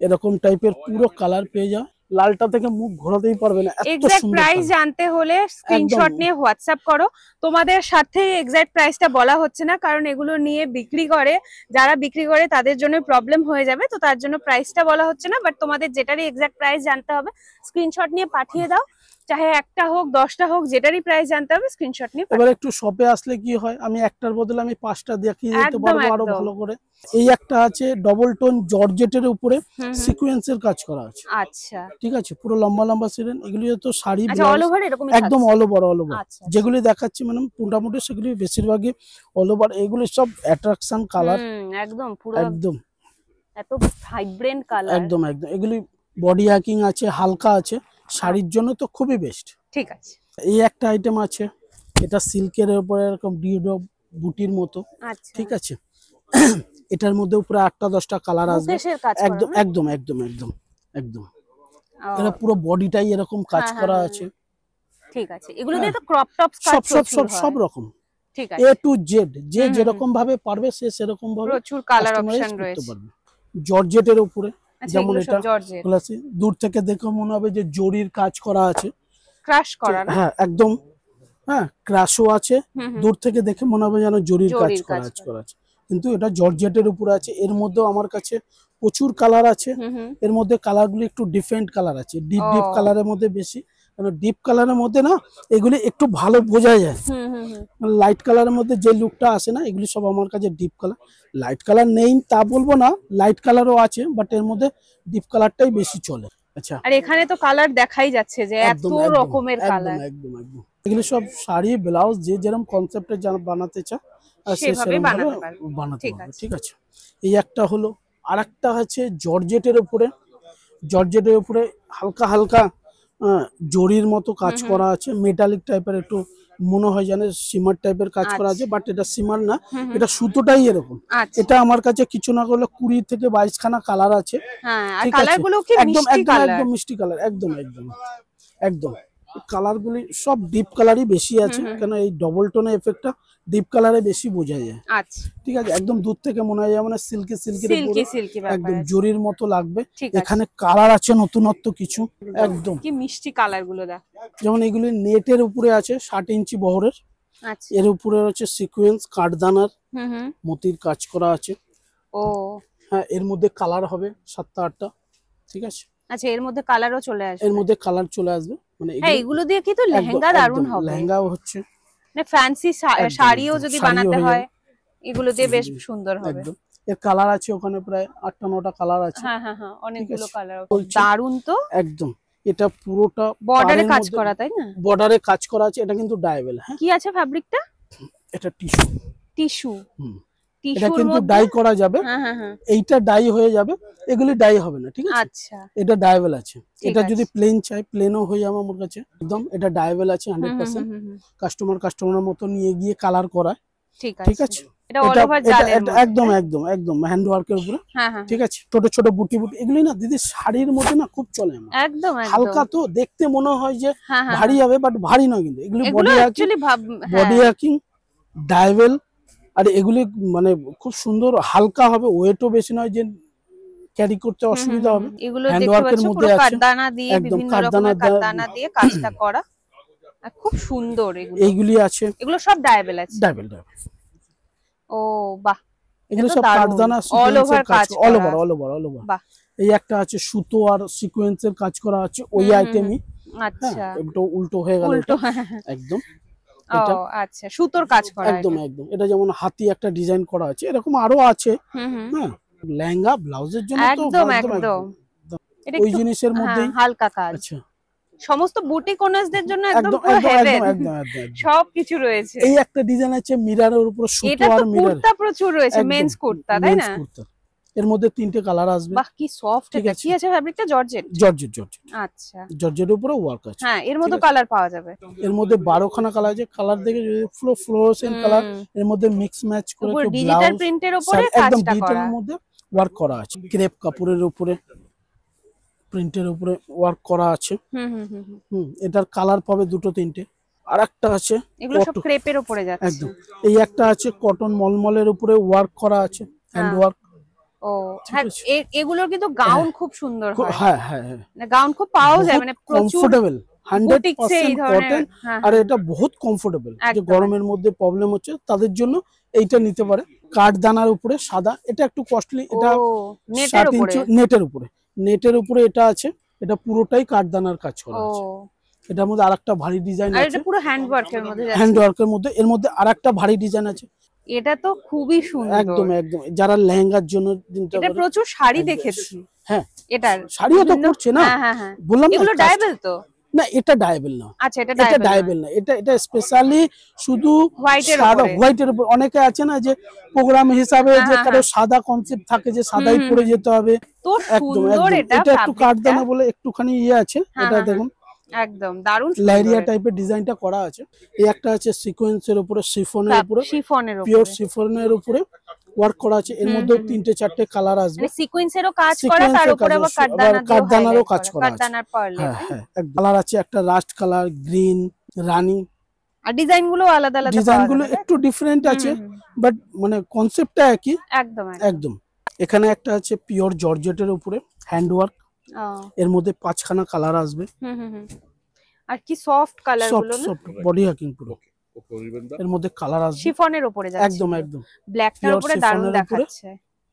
এরকম টাইপের পুরো কালার পেয়ে যাও। লালটা থেকে মুখ ঘোরাতেই পারবে না। এক্সাক্ট প্রাইস জানতে হলে স্ক্রিনশট নিয়ে হোয়াটসঅ্যাপ করো। তোমাদের সাথে এক্সাক্ট প্রাইসটা বলা হচ্ছে না, কারণ এগুলো নিয়ে বিক্রি করে, যারা বিক্রি করে তাদের জন্য প্রবলেম হয়ে যাবে, তো তার জন্য প্রাইসটা বলা হচ্ছে না। বাট তোমাদের যেটারই এক্সাক্ট প্রাইস জানতে হবে, স্ক্রিনশট নিয়ে পাঠিয়ে দাও। চাহে একটা হোক, 10টা হোক, যেটারই প্রাইস জানতে হবে স্ক্রিনশট নিয়ে। এবার একটু শপে আসলে কি হয়, আমি একটার বদলে আমি 5টা দেখিয়ে দিতে পারবো আরো ভালো করে। এই একটা আছে ডবল টোন জর্জেটের উপরে সিকোয়েন্সের কাজ করা আছে। আচ্ছা, ঠিক আছে, পুরো লম্বা লম্বা সিরেন। এগুলি তো শাড়ি, অল ওভার এরকমই, একদম অল ওভার অল ওভার। যেগুলি দেখাচ্ছি ম্যাডাম মোটামুটি সেগুলি বেশিরভাগই অল ওভার। এগুলি সব অ্যাট্রাকশন কালার, একদম পুরো একদম এত ভাইব্রেন্ট কালার, একদম একদম। এগুলি বডি হ্যাকিং আছে, হালকা আছে, শাড়ির জন্য তো খুবই বেস্ট। ঠিক আছে, এই একটা আইটেম আছে, এটা সিল্কের উপরে এরকম ডিডো বুটির মতো। ঠিক আছে, এটার মধ্যে উপরে 8টা 10টা কালার আসবে। একদম একদম একদম একদম। একদম এটা পুরো বডিটাই এরকম কাজ করা আছে। ঠিক আছে, এগুলো দিয়ে তো ক্রপ টপস কাজ সব রকম, ঠিক আছে A to Z, যে যেরকম ভাবে পারবে সে সেরকম ভাবে প্রচুর কালার অপশন রয়েছে। জর্জেটের উপরে, যেমন এটা জর্জেট, দূর থেকে দেখে মনে হবে যে জরির কাজ করা আছে, ক্রাশ করা না? হ্যাঁ একদম, হ্যাঁ ক্রাশও আছে, দূর থেকে দেখে মনে হবে যেন জরির কাজ করা আছে, কিন্তু এটা জর্জেটের উপরে আছে। এর মধ্যেও আমার কাছে প্রচুর কালার আছে, এর মধ্যে কালারগুলো একটু ডিফারেন্ট কালার আছে, ডিপ কালারের মধ্যে বেশি, কারণ ডিপ কালারের মধ্যে না এগুলি একটু ভালো বোঝা যায়, লাইট কালারের মধ্যে যে লুকটা আসে না, এগুলি সব আমার কাছে ডিপ কালার। লাইট কালার নেই তা বলবো না, লাইট কালারও আছে, বাট এর মধ্যে ডিপ কালারটাই বেশি চলে। আচ্ছা, আর এখানে তো কালার দেখাই যাচ্ছে যে এত রকমের কালার। একদম একদম এগুলি সব শাড়ি ব্লাউজ যে যেরকম কনসেপ্টে বানাতে চায় সেভাবে বানাতে পারবে। ঠিক আছে। এই একটা হলো, আরেকটা আছে জর্জেটের উপরে, জর্জেটের উপরে হালকা হালকা জরির মতো কাজ করা আছে, মেটালিক টাইপের, একটু মনে হয় জানে সিমার টাইপের কাজ করা আছে, বাট এটা সিমার না, এটা সুতোটাই এরকম। এটা আমার কাছে কিছু না করলে 20 থেকে 22 খানা কালার আছে। ঠিক আছে, একদম একদম মিষ্টি কালার, একদম একদম একদম কালারগুলি সব ডিপ কালারই বেশি আছে, কেন এই ডবল টোনের এফেক্টটা ডিপ কালারে বেশি বোঝা যায়। আচ্ছা, ঠিক আছে, একদম দূর থেকে মনে হয় মানে সিল্কি একদম জরির মতো লাগবে। এখানে কালার আছে নতুনত্ব কিছু, একদম কি মিষ্টি কালার গুলো দেখ, যেমন এগুলি নেটের উপরে আছে 60 ইঞ্চি বহরের, এর উপরে হচ্ছে সিকোয়েন্স কাঠদানার মতির কাজ করা আছে। ও হ্যাঁ, এর মধ্যে কালার হবে 7টা 8টা। ঠিক আছে, আচ্ছা, এর মধ্যে কালারও চলে আসবে, এর মধ্যে কালার চলে আসবে, মানে এগুলো দিয়ে কি তো লেহেঙ্গা দারুণ হবে, লেহেঙ্গাও হচ্ছে, মানে ফ্যান্সি শাড়িও যদি বানাতে হয় এগুলো দিয়ে বেশ সুন্দর হবে। এর কালার আছে ওখানে প্রায় 8টা 9টা কালার আছে। হ্যাঁ হ্যাঁ হ্যাঁ, অনেকগুলো কালার, দারুণ তো একদম। এটা পুরোটা বর্ডারে কাজ করা, তাই না? বর্ডারে কাজ করা আছে, এটা কিন্তু ডাইভেল। হ্যাঁ, কি আছে ফ্যাব্রিকটা? এটা টিস্যু। টিস্যু, এটা কিন্তু ডাই করা যাবে, এইটা ডাই হয়ে যাবে, এগুলি ডাই হবে না। ঠিক আছে, আচ্ছা, এটা ডাইভেল আছে। এটা যদি প্লেন চাই প্লেনও হয়ে যাবে আমার কাছে, একদম এটা ডাইভেল আছে 100%। কাস্টমারের মতো নিয়ে গিয়ে কালার করায়। ঠিক আছে, এটা অল ওভার জালের মধ্যে, একদম একদম একদম হ্যান্ড ওয়ার্কের উপরে। ঠিক আছে, ছোট ছোট বুটি বুটি, এগুলি না দিদি শাড়ির মধ্যে না খুব চলে আমার, একদম হালকা তো দেখতে মনে হয় যে ভারী হবে, বাট ভারী নয়, কিন্তু এগুলি বডি হ্যাকিং ডাইভেল, আর এগুলি মানে খুব সুন্দর হালকা হবে, ওয়েটও বেশি নয় যে ক্যারি করতে অসুবিধা হবে। এগুলো দেখতে পাচ্ছ পুরো কাঠদানা দিয়ে, বিভিন্ন রকমের কাঠদানা দিয়ে কাজটা করা, আর খুব সুন্দর। এইগুলি আছে, এগুলো সব ডায়াবেল আছে, ডায়াবেল। ও বাহ, এগুলো সব কাঠদানা অল ওভার কাজ, অল ওভার। বাহ, এই একটা আছে সুতো আর সিকোয়েন্সের কাজ করা আছে, ওই আইটেমই। আচ্ছা, একটু উল্টো হয়ে গেল একদম। ও আচ্ছা, সুতোর কাজ করা, একদম একদম। এটা যেমন হাতি একটা ডিজাইন করা আছে, এরকম আরো আছে। হ্যাঁ, লেহেঙ্গা ব্লাউজের জন্য তো একদম ওই জিনিসের মধ্যেই হালকা কাজ। আচ্ছা, সমস্ত বুটিক ওনার্সদের জন্য একদম পুরো হেভেন, সবকিছু রয়েছে। এই একটা ডিজাইন আছে মিররের উপর সুতো আর মিরর, কুর্তা প্রচুর রয়েছে, মেন্স কুর্তা, তাই না? এর মধ্যে 3টে কালার আসবে। বাহ, কি সফট এটা। কি আছে ফ্যাব্রিকটা? জর্জেট। আচ্ছা, জর্জেটের উপরে ওয়ার্ক আছে। হ্যাঁ, এর মধ্যে কালার পাওয়া যাবে, এর মধ্যে 12 খানা কালার আছে। কালার দেখে যদি ফ্লোরোসেন্ট কালার, এর মধ্যে মিক্স ম্যাচ করে ডিজিটাল প্রিন্টের উপরে কাজটা করা, এর মধ্যে ওয়ার্ক করা আছে, ক্রেপ কাপড়ের উপরে প্রিন্টের উপরে ওয়ার্ক করা আছে। এটার কালার পাবে 2টো 3টে। আরেকটা আছে, এগুলো সব ক্রেপের উপরে যাচ্ছে একদম। এই একটা আছে কটন মলমলের উপরে ওয়ার্ক করা আছে, হ্যান্ড ওয়ার্ক। ও হ্যাঁ, এগুলোর কিন্তু গাউন খুব সুন্দর হয়। হ্যাঁ হ্যাঁ হ্যাঁ, গাউন খুব পাওয়া যায়, মানে প্রচুর কমফোর্টেবল, 100% কটন, আর এটা বহুত কমফোর্টেবল। যে গরমের মধ্যে প্রবলেম হচ্ছে তাদের জন্য এইটা নিতে পারে। কাঠদানার উপরে সাদা, এটা একটু কস্টলি, এটা 7 ইঞ্চি নেটের উপরে এটা আছে। এটা পুরোটাই কাঠদানার কাজ করা আছে। এটার মধ্যে আরেকটা ভারী ডিজাইন আছে, এটা পুরো হ্যান্ড ওয়ার্কের মধ্যে যাচ্ছে। হ্যান্ড ওয়ার্কের মধ্যে এর মধ্যে আরেকটা ভারী ডিজাইন আছে। এটা তো খুবই সুন্দর, একদম একদম। যারা লেহেঙ্গার জন্য, এটা প্রচুর শাড়ি দেখেছি। হ্যাঁ, এটার শাড়িও তো করছে না। হ্যাঁ, বললাম এগুলো ডায়াবেল তো না, এটা ডায়াবেল না। আচ্ছা, এটা ডায়াবেল না, এটা স্পেশালি শুধু হোয়াইটের উপর। অনেকে আছে না যে প্রোগ্রাম হিসাবে যে কারো সাদা কনসেপ্ট থাকে যে সাদাই পরে যেতে হবে, একদম একদম। এটা একটু কাঠদানা বলে একটুখানি আছে। এটা দেখুন একদম দারুণ লাইরিয়া টাইপের ডিজাইনটা করা আছে। এই একটা আছে সিকোয়েন্সের উপরে, শিফনের উপরে, পিওর শিফনের উপরে ওয়ার্ক করা আছে, এর মধ্যেও 3টে 4টে কালার আসবে, মানে সিকোয়েন্সেরও কাজ করা, তার উপরে আবার কাঠদানারও কাজ করা আছে। কাঠদানার পার্ল। হ্যাঁ হ্যাঁ, কালার আছে একটা রাস্ট কালার, গ্রিন, রানী। আর ডিজাইন গুলো আলাদা আলাদা, ডিজাইন গুলো একটু ডিফারেন্ট আছে, বাট মানে কনসেপ্টটা একই। একদম একদম। এখানে একটা আছে পিওর জর্জেটের উপরে হ্যান্ডওয়ার্ক, এর মধ্যে 5খানা কালার আসবে। আর কি সফট কালার গুলো না, সফট বডি হাকিং পুরো। এর মধ্যে কালার আসবে শিফনের উপরে যাচ্ছে, একদম একদম ব্ল্যাকটার উপরে দারুণ দেখাচ্ছে।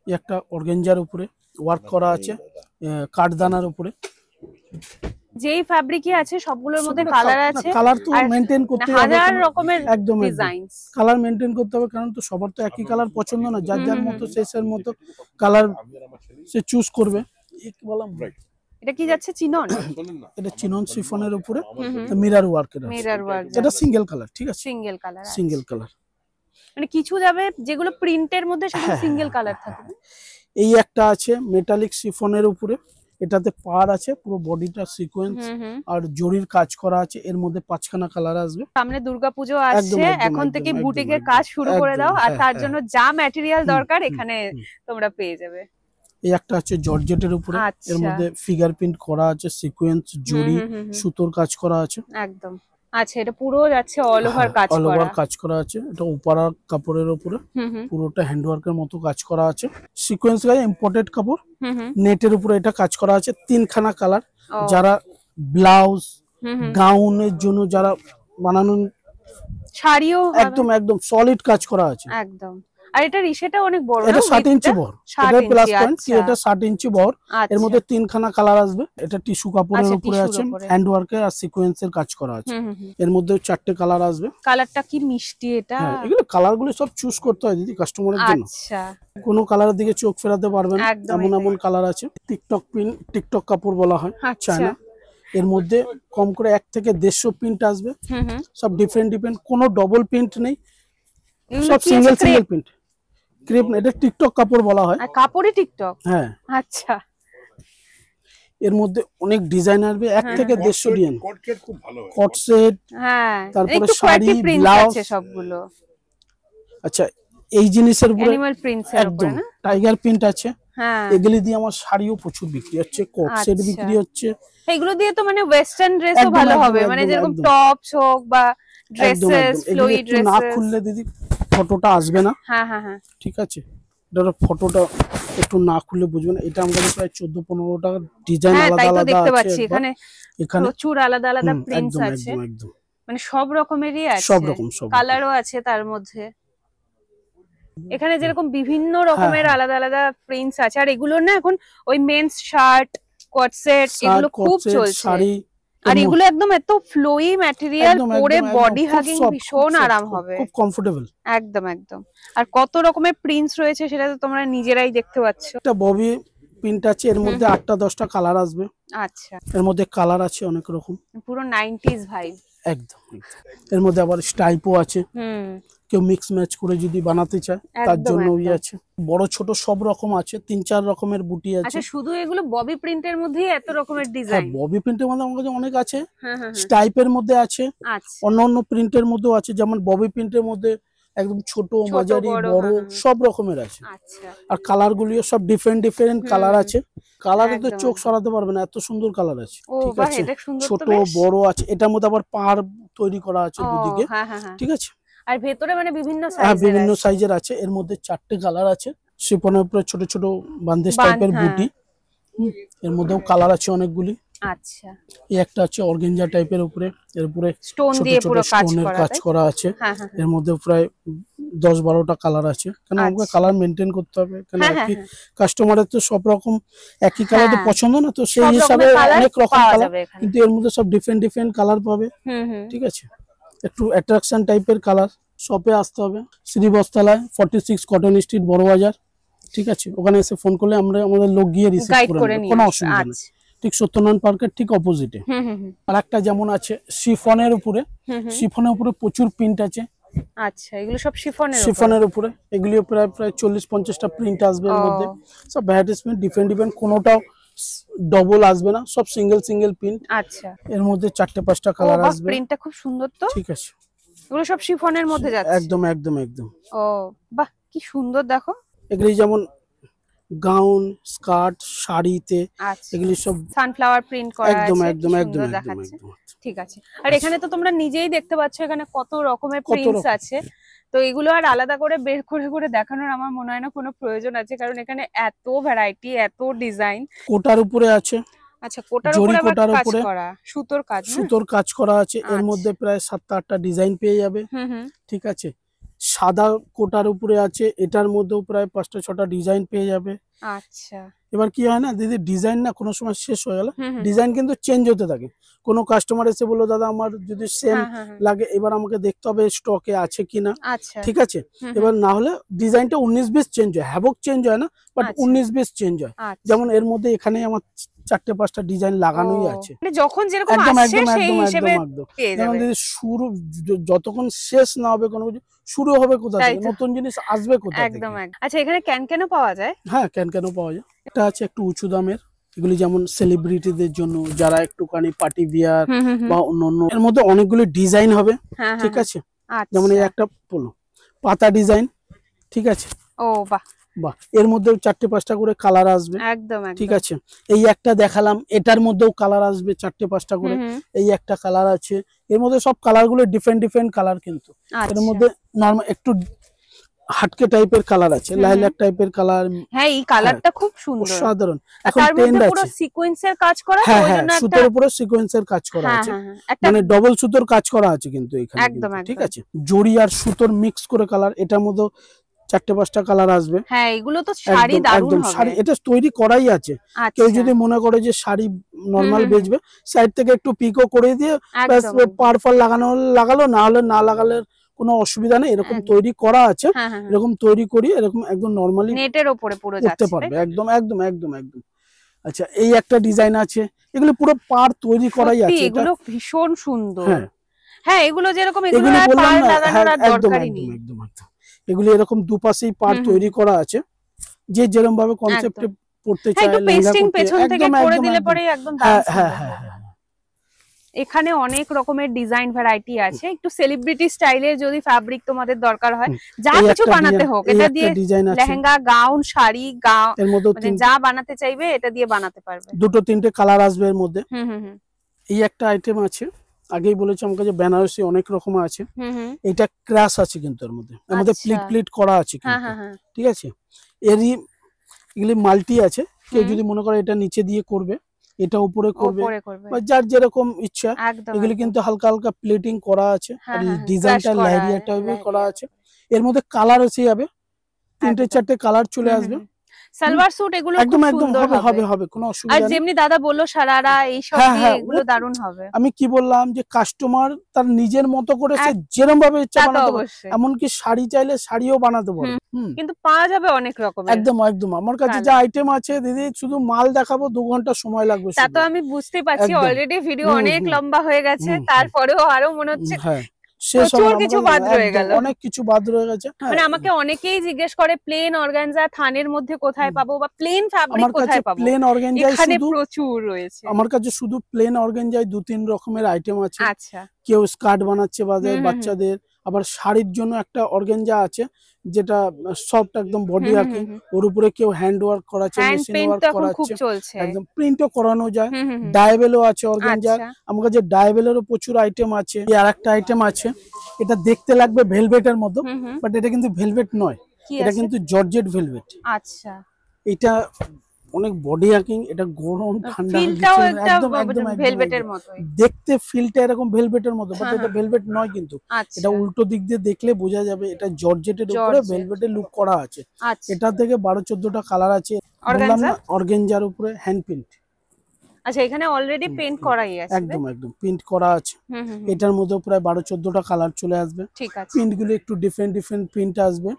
এই একটা অর্গানজার উপরে ওয়ার্ক করা আছে, কাঠদানার উপরে। যেই ফ্যাব্রিকই আছে সবগুলোর মধ্যে কালার আছে, কালার তো মেইনটেইন করতে হবে, হাজার রকমের একদম ডিজাইনস, কালার মেইনটেইন করতে হবে, কারণ তো সবার তো একই কালার পছন্দ না, যার যার মতো শেষের মতো কালার সে চুজ করবে। এটা কি যাচ্ছে চিনন, এটা চিনন শিফনের উপরে মিরর ওয়ার্কের আছে, মিরর ওয়ার্ক, এটা সিঙ্গেল কালার, ঠিক আছে, সিঙ্গেল কালার, সিঙ্গেল কালার। মানে কিছু যাবে যেগুলো প্রিন্টের মধ্যে সেগুলো সিঙ্গেল কালার থাকবে। এই একটা আছে মেটালিক শিফনের উপরে, এটাতে পার আছে, পুরো বডিটা সিকোয়েন্স আর জরির কাজ করা আছে, এর মধ্যে 5খানা কালার আসবে। সামনে দুর্গাপূজা আসছে, এখন থেকে বুটিকের কাজ শুরু করে দাও, আর তার জন্য যা ম্যাটেরিয়াল দরকার এখানে তোমরা পেয়ে যাবে। এই একটা আছে জর্জেটের উপরে, এর মধ্যে ফিগার প্রিন্ট করা আছে, সিকোয়েন্স, জরি, সুতোর কাজ করা আছে একদম। আচ্ছা, এটা পুরো যাচ্ছে অল ওভার কাজ করা, অল ওভার কাজ করা আছে। এটা উপরা কাপড়ের উপরে পুরোটা হ্যান্ডওয়ার্কের মতো কাজ করা আছে, সিকোয়েন্স গায়ে ইম্পোর্টেড কাপড়, নেটের উপরে এটা কাজ করা আছে। 3খানা কালার, যারা ব্লাউজ গাউনের জন্য যারা বানানো, শাড়িও একদম একদম সলিড কাজ করা আছে একদম। আর এটা রিসেটা অনেক বড়, এটা 7 ইঞ্চি বহর, এটা প্লাস পয়েন্ট কি এটা 7 ইঞ্চি বহর। এর মধ্যে 3খানা কালার আসবে। এটা টিস্যু কাপড়ের উপরে আছে, হ্যান্ডওয়ার্কের আর সিকোয়েন্সের কাজ করা আছে। এর মধ্যে 4টে কালার আসবে। কালারটা কি মিষ্টি এটা, এগুলো কালারগুলো সব চুজ করতে হয় দিদি কাস্টমারের জন্য। আচ্ছা, কোনো কালারের দিকে চোখ ফেরাতে পারবে না, এমন এমন কালার আছে। টিকটক প্রিন্ট, টিকটক কাপড় বলা হয় চায়না। এর মধ্যে কম করে 1 থেকে 150 প্রিন্ট আসবে, সব ডিফারেন্ট ডিফারেন্ট, কোনো ডবল প্রিন্ট নেই, সব সিঙ্গেল সিঙ্গেল প্রিন্ট। ক্রেপ, এটা টিকটক কাপড় বলা হয়, আর কাপড়ই টিকটক। হ্যাঁ, আচ্ছা। এর মধ্যে অনেক ডিজাইন আসবে, 1 থেকে 150 ডিজাইন, কট সেট, হ্যাঁ, তারপরে শাড়ি, ব্লাউজ সবগুলো। আচ্ছা, এই জিনিসের উপরে অ্যানিমাল প্রিন্টস এর উপরে না, টাইগার প্রিন্ট আছে। হ্যাঁ, এগুলি দিয়ে আমার শাড়িও প্রচুর বিক্রি হচ্ছে, কট সেট বিক্রি হচ্ছে। এগুলো দিয়ে তো মানে ওয়েস্টার্ন ড্রেসও ভালো হবে, মানে যেরকম টপস হোক বা ড্রেসেস, ফ্লোয়ি ড্রেসেস। না খুললে দিদি ফটোটা আসবে না। হ্যাঁ হ্যাঁ হ্যাঁ, ঠিক আছে, এটার ফটোটা একটু না খুললে বুঝবে না। এটা আমাদের প্রায় 14-15 টাকা ডিজাইন আলাদা আলাদা দেখতে আছে। পাচ্ছি এখানে প্রচুর আলাদা আলাদা প্রিন্টস আছে, একদম মানে সব রকমেরই আছে, সব রকম, সব কালারও আছে তার মধ্যে। এখানে যেরকম বিভিন্ন রকমের আলাদা আলাদা প্রিন্টস আছে, আর এগুলো না এখন ওই মেন্স শার্ট, কোট সেট, এগুলো খুব চলছে। শাড়ি, আর এগুলো একদম এত ফ্লোয়ি ম্যাটেরিয়াল, পরে বডি হাগিং ভীষণ আরাম হবে, খুব কমফোর্টেবল, একদম একদম। আর কত রকমের প্রিন্টস রয়েছে সেটা তো তোমরা নিজেরাই দেখতে পাচ্ছ। একটা ববি প্রিন্ট আছে, এর মধ্যে 8টা-10টা কালার আসবে। আচ্ছা, এর মধ্যে কালার আছে অনেক রকম, পুরো 90s ভাইব একদম। এর মধ্যে আবার স্টাইপও আছে, কেউ মিক্স ম্যাচ করে যদি বানাতে চায় তার জন্য ওই আছে। বড় ছোট সব রকম আছে, 3-4 রকমের বুটি আছে। আচ্ছা, শুধু এগুলো ববি প্রিন্টের মধ্যেই এত রকমের ডিজাইন? ববি প্রিন্টের মধ্যে আমার কাছে অনেক আছে, স্টাইপের মধ্যে আছে, অন্য অন্য প্রিন্টের মধ্যে আছে। যেমন ববি প্রিন্টের মধ্যে একদম ছোট, মাঝারি, বড় সব রকমের আছে। আর কালার গুলিও সব ডিফারেন্ট ডিফারেন্ট কালার আছে। কালারে তো চোখ সরাতে পারবে না, এত সুন্দর কালার আছে। ঠিক আছে, ছোট বড় আছে। এটার মধ্যে আবার পাড় তৈরি করা আছে দুদিকে, ঠিক আছে। আর ভেতরে মানে বিভিন্ন সাইজের আছে। এর মধ্যে 4টে কালার আছে। শিফনের উপরে ছোট ছোট বান্দেজ টাইপের বুটি, এর মধ্যেও কালার আছে অনেকগুলি। আচ্ছা, এই একটা আছে অর্গানজা টাইপের উপরে, এর উপরে স্টোন দিয়ে পুরো কাজ করা আছে। এর মধ্যে প্রায় 10-12টা কালার আছে। কারণ আমাকে কালার মেনটেন করতে হবে, কারণ একই কাস্টমারের তো সব রকম একই কালার তো পছন্দ না, তো সেই হিসাবে অনেক রকম কালার, কিন্তু এর মধ্যে সব ডিফারেন্ট ডিফারেন্ট কালার পাবে। ঠিক আছে, একটু অ্যাট্রাকশন টাইপের কালার। শপে আসতে হবে, শ্রীবস্তালায় 46 কটন স্ট্রিট, বড় বাজার। ঠিক আছে, ওখানে এসে ফোন করলে আমরা আমাদের লোক গিয়ে রিসিভ করে নেব, কোনো অসুবিধা নেই। ঠিক সত্যনারায়ণ পার্কের ঠিক অপোজিটে। আর একটা যেমন আছে শিফনের উপরে, শিফনের উপরে প্রচুর প্রিন্ট আছে। আচ্ছা, এগুলো সব শিফনের উপরে, এগুলিও প্রায় 40-50টা প্রিন্ট আসবে। এর মধ্যে সব ভ্যারাইটিস প্রিন্ট, ডিফারেন্ট ডিফারেন্ট, কোনোটাও ডবল আসবে না, সব সিঙ্গেল সিঙ্গেল প্রিন্ট। আচ্ছা, এর মধ্যে 4-5টা কালার আসবে। প্রিন্টটা খুব সুন্দর তো। ঠিক আছে, এগুলো সব শিফনের মধ্যে যাচ্ছে, একদম একদম একদম। ও বাহ, কি সুন্দর দেখো। এগুলি যেমন গাউন, স্কার্ট, শাড়িতে আচ্ছা, এগুলি সব সানফ্লাওয়ার প্রিন্ট করা আছে, একদম কি একদম একদম সুন্দর একদম দেখাচ্ছে। একদম। ঠিক আছে, আর এখানে তো তোমরা নিজেই দেখতে পাচ্ছ এখানে কত রকমের কত প্রিন্টস রকম আছে। তো এগুলো আর আলাদা করে বের করে করে দেখানোর আমার মনে হয় না কোনো প্রয়োজন আছে, কারণ এখানে এত ভ্যারাইটি, এত ডিজাইন। কোটার উপরে আছে, আচ্ছা, কোটার জরি উপরে আবার কোটার কাজ উপরে করা, সুতোর কাজ না? সুতোর কাজ করা আছে। এর আচ্ছা। মধ্যে প্রায় 7-8টা ডিজাইন পেয়ে যাবে। হুম। ঠিক আছে, সাদা কোটার উপরে আছে, এটার মধ্যেও প্রায় 5টা-6টা ডিজাইন পেয়ে যাবে। আচ্ছা। এবার কি হয় না দিদি, ডিজাইন না কোনো সময় শেষ হয়ে গেল, হুম। ডিজাইন কিন্তু চেঞ্জ হতে থাকে। কোনো কাস্টমার এসে বললো দাদা আমার যদি সেম হ্যাঁ। লাগে, এবার আমাকে দেখতে হবে স্টকে আছে কিনা। আচ্ছা। ঠিক আছে, হুম। এবার না হলে ডিজাইনটা 19-20 চেঞ্জ হয়, হ্যাভক চেঞ্জ হয় না, বাট আচ্ছা। 19-20 চেঞ্জ হয়। আচ্ছা। যেমন এর মধ্যে এখানে আমার 4-5টা ডিজাইন লাগানোই ও, আছে। মানে যখন যেরকম একদম আসছে একদম সেই একদম হিসেবে একদম একদম। পেয়ে যেমন যাবে। দিদি শুরু যতক্ষণ শেষ না হবে কোনো কিছু, শুরু হবে কোথা তাই থেকে, তো। নতুন জিনিস আসবে কোথা থেকে। একদম। আচ্ছা, এখানে ক্যানও পাওয়া যায়? হ্যাঁ, কেন পাওয়া যায়। এটা আছে একটু উঁচু দামের, এগুলি যেমন সেলিব্রিটিদের জন্য, যারা একটুখানি পার্টি বিয়ার হুম। বা অন্যান্য, এর মধ্যে অনেকগুলো ডিজাইন হবে। হ্যাঁ। ঠিক আছে, আচ্ছা। যেমন এই একটা পলো পাতা ডিজাইন। ঠিক আছে, ও বাহ, বাহ, এর মধ্যেও 4-5টা করে কালার আসবে। একদম ঠিক একদম। আছে, এই একটা দেখালাম, এটার মধ্যেও কালার আসবে 4-5টা করে। হুম। এই একটা কালার আছে, এর মধ্যে সব কালার গুলো ডিফারেন্ট ডিফারেন্ট কালার, কিন্তু এর আচ্ছা। মধ্যে নরমাল একটু হাটকে টাইপের কালার আছে, লাইলাক টাইপের কালার। হ্যাঁ, এই কালারটা খুব সুন্দর, অসাধারণ। এখন তার ট্রেন্ড মধ্যে পুরো আছে। সিকোয়েন্সের কাজ করা, তো হ্যাঁ ওই হ্যাঁ, জন্য একটা। সুতোর উপরে সিকোয়েন্সের কাজ করা আছে, একটা। মানে ডবল সুতোর কাজ করা আছে কিন্তু এখানে একদম কিন্তু। ঠিক একদম। আছে, জরি আর সুতোর মিক্স করে কালার, এটার মধ্যে 4-5টা কালার আসবে। হ্যাঁ, এগুলো তো শাড়ি একদম দারুণ একদম হবে। শাড়ি, এটা তৈরি করাই আছে। কেউ আচ্ছা। যদি মনে করে যে শাড়ি নরমাল হুম। বেচবে, সাইড থেকে একটু পিকো করে দিয়ে ব্যাস একদম একদম। পার ফার লাগানো হলে লাগালো, না হলে না লাগালে কোনো অসুবিধা নেই, এরকম একদম। তৈরি করা আছে। হ্যাঁ। এরকম তৈরি করি, এরকম একদম নরমালি নেটের ওপরে পুরো করতে যাচ্ছে, পারবে, তাই? একদম একদম একদম একদম। আচ্ছা, এই একটা ডিজাইন আছে, এগুলো পুরো পার তৈরি করাই সত্যি আছে। এটা এগুলো ভীষণ সুন্দর। হ্যাঁ, হ্যাঁ, এগুলো যেরকম, এগুলো এগুলি আর বললাম পার না, লাগানোর হ্যাঁ আর একদম দরকারই একদম নেই। একদম একদম। এগুলি এরকম দুপাশেই পার হুম। তৈরি করা আছে, যে যেরকম ভাবে কনসেপ্টে একদম। পড়তে হ্যাঁ, চায়, একটু লেহেঙ্গা পেস্টিং করতে, পেছন থেকে একদম করে একদম দিলে একদম। পরে একদম হ্যাঁ দারুণ হ্যাঁ সুন্দর হ্যাঁ হবে। হ্যাঁ। এখানে অনেক রকমের ডিজাইন ভ্যারাইটি আছে, একটু সেলিব্রিটি স্টাইলের যদি ফ্যাব্রিক তোমাদের দরকার হয়, যা এই কিছু একটা বানাতে হোক, এই এটা একটা দিয়ে ডিজাইন আছে, লেহেঙ্গা, গাউন, শাড়ি, এর মধ্যে মানে যা বানাতে চাইবে এটা দিয়ে বানাতে পারবে। 2-3টে কালার আসবে এর মধ্যে। হুম। এই একটা আইটেম আছে, আগেই বলেছি আমার কাছে বেনারসি অনেক রকম আছে। হুম। এটা ক্রাশ আছে কিন্তু এর মধ্যে প্লিট আচ্ছা। প্লিট করা আছে কিন্তু। হ্যাঁ। ঠিক আছে, এরই এগুলি মাল্টি আছে, কেউ হুম। যদি মনে করে এটা নিচে দিয়ে করবে, এটা উপরে করবে, ওপরে করবে, বা যার যেরকম ইচ্ছা। একদম এগুলি একদম। কিন্তু হালকা হালকা প্লেটিং করা আছে, আর হ্যাঁ, ডিজাইনটা crush করা, লাইরিয়া টাইপের করা লাইরিয়া। আছে। এর মধ্যে কালার এসে যাবে, 3-4টে কালার চলে আসবে। সালোয়ার স্যুট এগুলো একদম খুব একদম সুন্দর হবে হবে। হবে হবে, কোনো আর অসুবিধা নেই। যেমনি দাদা বললো সারারা এইসব হ্যাঁ দিয়ে হ্যাঁ, এগুলো দারুণ হবে। আমি কি বললাম যে কাস্টমার তার নিজের মতো করে সে এক- যেরকম ভাবে ইচ্ছা তা তো বানাতে পারে, অবশ্যই। এমনকি শাড়ি চাইলে শাড়িও বানাতে পারে। কিন্তু পাওয়া যাবে অনেক রকমের। একদম একদম, আমার কাছে যা আইটেম আছে দিদি, শুধু মাল দেখাবো 2 ঘন্টা সময় লাগবে। তা তো আমি বুঝতে পারছি, একদম। অলরেডি ভিডিও হুম, অনেক হুম, লম্বা হয়ে গেছে, হুম, তারপরেও আরো মনে হচ্ছে হ্যাঁ, শেষ হবে প্রচুর না, কিছু আমার বাদ কাছে রয়ে একদম গেল। অনেক কিছু বাদ রয়ে গেছে। মানে আমাকে অনেকেই জিজ্ঞেস করে প্লেন অর্গানজা থানের মধ্যে কোথায় পাবো, বা প্লেন ফ্যাব্রিক আমার কাছে কোথায় পাবো। প্লেন অর্গানজাই এখানে শুধু, প্রচুর রয়েছে। আমার কাছে শুধু প্লেন অর্গানজাই 2-3 রকমের আইটেম আছে। আচ্ছা। কেউ স্কার্ট বানাচ্ছে হুম। বাচ্চাদের, আবার শাড়ির জন্য একটা অর্গানজা আছে, যেটা সফট একদম বডি আঁকিং, ওর উপরে কেউ হ্যান্ড ওয়ার্ক করাচ্ছে, হ্যান্ড মেশিন পেইন্ট ওয়ার্ক তো এখন খুব করাচ্ছে, চলছে। একদম প্রিন্টও করানো যায়। হুম। ডায়াবেলও আছে অর্গানজার, আচ্ছা। আমার কাছে ডায়াবেলেরও প্রচুর আইটেম আছে। আর একটা আইটেম আছে, এটা দেখতে লাগবে ভেলভেটের মতো, হুম। বাট এটা কিন্তু ভেলভেট নয়, কি এটা আছে? কিন্তু জর্জেট ভেলভেট। আচ্ছা। এটা অনেক বডি আঁকিং, এটা গরম ঠান্ডা ফিলটাও একটা একদম একদম ভেলভেটের একদম। মতোই। দেখতে ফিলটা এরকম ভেলভেটের মতো, বাট এটা হ্যাঁ। ভেলভেট নয় কিন্তু। আচ্ছা। এটা উল্টো দিক দিয়ে দেখলে বোঝা যাবে এটা জর্জেটের উপরে জর্জেট। ভেলভেটের লুক করা আছে। আচ্ছা। এটা থেকে 12-14টা কালার আছে। বললাম না, অর্গানজার উপরে হ্যান্ড প্রিন্ট। আচ্ছা, এখানে অলরেডি পেইন্ট করাই আছে। একদম একদম প্রিন্ট করা আছে। হুম। এটার মধ্যে প্রায় 12-14টা কালার চলে আসবে। ঠিক আছে। প্রিন্ট গুলো একটু ডিফারেন্ট ডিফারেন্ট প্রিন্ট আসবে।